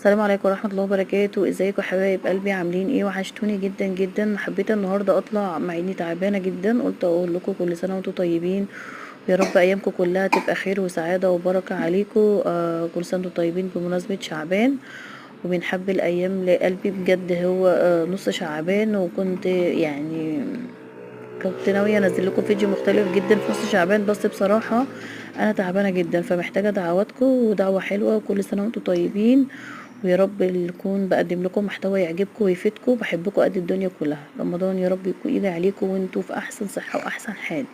السلام عليكم ورحمة الله وبركاته. ازيكم يا حبايب قلبي؟ عاملين ايه؟ وحشتوني جدا جدا. حبيت النهارده اطلع مع اني تعبانة جدا، قلت اقول لكم كل سنة وانتم طيبين، ويا رب ايامكم كلها تبقى خير وسعادة وبركة عليكم. كل سنة وانتم طيبين بمناسبة شعبان، ومن حب الايام لقلبي بجد هو نص شعبان. وكنت يعني كنت ناوية انزل لكم فيديو مختلف جدا في نص شعبان، بس بصراحة انا تعبانة جدا، فمحتاجة دعواتكم ودعوة حلوة. وكل سنة وانتم طيبين، ويا رب يكون بقدم لكم محتوى يعجبكم ويفيدكم. بحبكم قد الدنيا كلها. رمضان يا رب يكون ايدي عليكم وانتوا في احسن صحة واحسن حال.